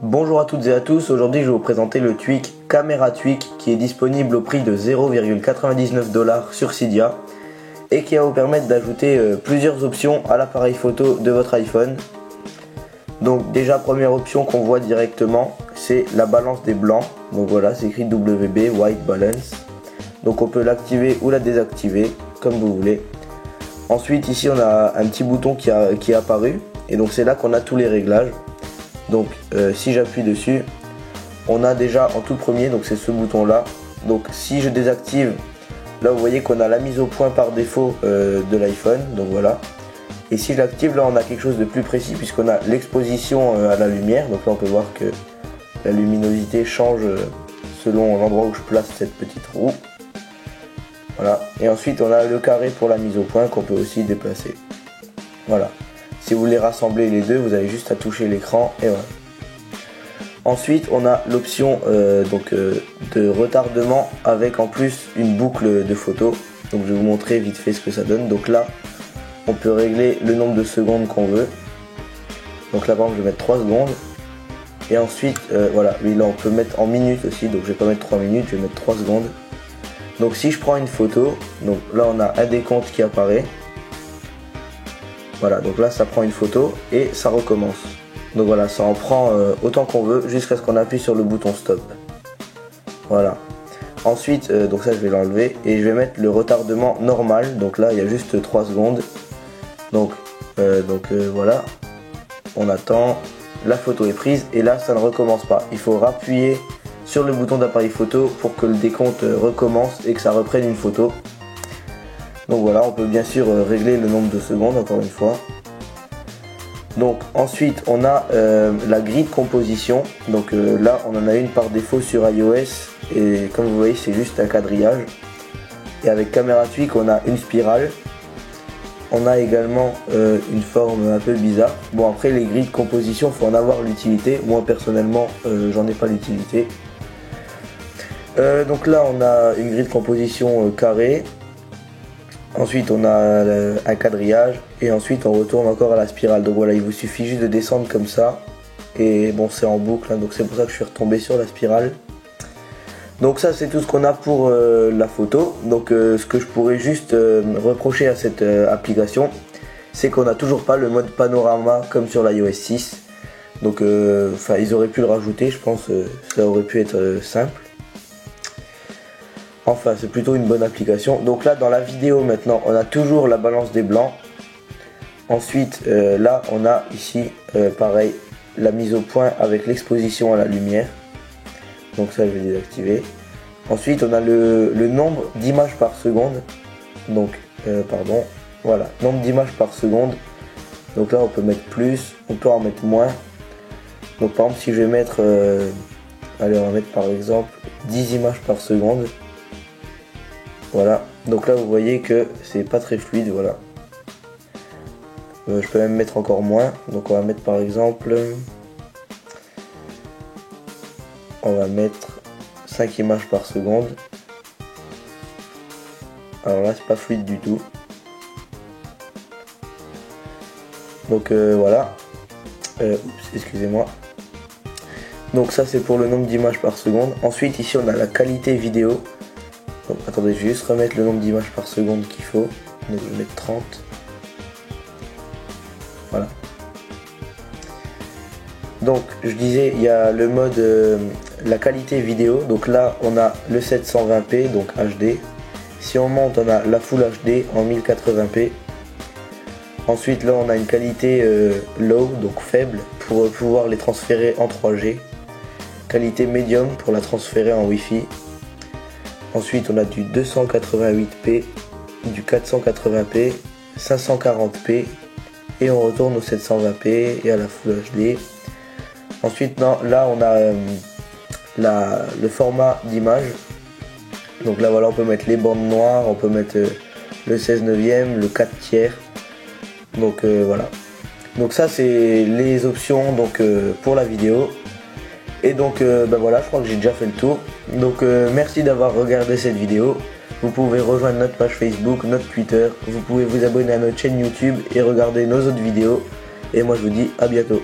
Bonjour à toutes et à tous, aujourd'hui je vais vous présenter le Tweak Camera Tweak qui est disponible au prix de 0,99 $ sur Cydia et qui va vous permettre d'ajouter plusieurs options à l'appareil photo de votre iPhone. Donc déjà première option qu'on voit directement, c'est la balance des blancs. Donc voilà, c'est écrit WB, White Balance. Donc on peut l'activer ou la désactiver comme vous voulez. Ensuite ici on a un petit bouton qui est apparu et donc c'est là qu'on a tous les réglages. Donc si j'appuie dessus, on a déjà en tout premier, donc c'est ce bouton là. Donc si je désactive, là vous voyez qu'on a la mise au point par défaut de l'iPhone, donc voilà. Et si je l'active, là on a quelque chose de plus précis puisqu'on a l'exposition à la lumière. Donc là on peut voir que la luminosité change selon l'endroit où je place cette petite roue. Voilà. Et ensuite on a le carré pour la mise au point qu'on peut aussi déplacer. Voilà. Si vous voulez rassembler les deux, vous avez juste à toucher l'écran et voilà. Ensuite, on a l'option de retardement avec en plus une boucle de photos. Donc je vais vous montrer vite fait ce que ça donne. Donc là, on peut régler le nombre de secondes qu'on veut. Donc là, par exemple, je vais mettre 3 secondes. Et ensuite, voilà, lui là, on peut mettre en minutes aussi. Donc je vais pas mettre 3 minutes, je vais mettre 3 secondes. Donc si je prends une photo, donc là, on a un décompte qui apparaît. Voilà, donc là ça prend une photo et ça recommence. Donc voilà, ça en prend autant qu'on veut jusqu'à ce qu'on appuie sur le bouton stop. Voilà. Ensuite, donc ça je vais l'enlever et je vais mettre le retardement normal. Donc là il y a juste 3 secondes. Donc voilà, on attend, la photo est prise et là ça ne recommence pas. Il faut appuyer sur le bouton d'appareil photo pour que le décompte recommence et que ça reprenne une photo. Donc voilà, on peut bien sûr régler le nombre de secondes encore une fois. Donc ensuite on a la grille de composition. Donc là on en a une par défaut sur iOS et comme vous voyez c'est juste un quadrillage. Et avec Camera Tweak on a une spirale. On a également une forme un peu bizarre. Bon après les grilles de composition faut en avoir l'utilité. Moi personnellement j'en ai pas l'utilité. Donc là on a une grille de composition carrée. Ensuite on a un quadrillage et ensuite on retourne encore à la spirale. Donc voilà, il vous suffit juste de descendre comme ça. Et bon c'est en boucle, hein, donc c'est pour ça que je suis retombé sur la spirale. Donc ça c'est tout ce qu'on a pour la photo. Donc ce que je pourrais juste reprocher à cette application, c'est qu'on n'a toujours pas le mode panorama comme sur l'iOS 6. Donc ils auraient pu le rajouter, je pense, ça aurait pu être simple. Enfin, c'est plutôt une bonne application. Donc là, dans la vidéo maintenant, on a toujours la balance des blancs. Ensuite, là, on a ici, pareil, la mise au point avec l'exposition à la lumière. Donc ça, je vais désactiver. Ensuite, on a le nombre d'images par seconde. Donc, voilà, nombre d'images par seconde. Donc là, on peut mettre plus, on peut en mettre moins. Donc par exemple, si je vais mettre, allez, on va mettre par exemple 10 images par seconde. Voilà, donc là vous voyez que c'est pas très fluide, voilà. Je peux même mettre encore moins, donc on va mettre par exemple, on va mettre 5 images par seconde. Alors là c'est pas fluide du tout. Donc voilà, excusez-moi. Donc ça c'est pour le nombre d'images par seconde. Ensuite ici on a la qualité vidéo. Donc attendez, je vais juste remettre le nombre d'images par seconde qu'il faut. Donc je vais mettre 30. Voilà. Donc je disais, il y a le mode la qualité vidéo. Donc là on a le 720p, donc HD. Si on monte, on a la Full HD en 1080p. Ensuite là on a une qualité low, donc faible, pour pouvoir les transférer en 3G. Qualité médium pour la transférer en Wi-Fi. Ensuite on a du 288p, du 480p, 540p et on retourne au 720p et à la Full HD. Ensuite là on a le format d'image. Donc là voilà, on peut mettre les bandes noires, on peut mettre le 16/9, le 4/3. Donc voilà. Donc ça c'est les options donc, pour la vidéo. Et donc voilà, je crois que j'ai déjà fait le tour. Donc merci d'avoir regardé cette vidéo. Vous pouvez rejoindre notre page Facebook, notre Twitter. Vous pouvez vous abonner à notre chaîne YouTube et regarder nos autres vidéos. Et moi je vous dis à bientôt.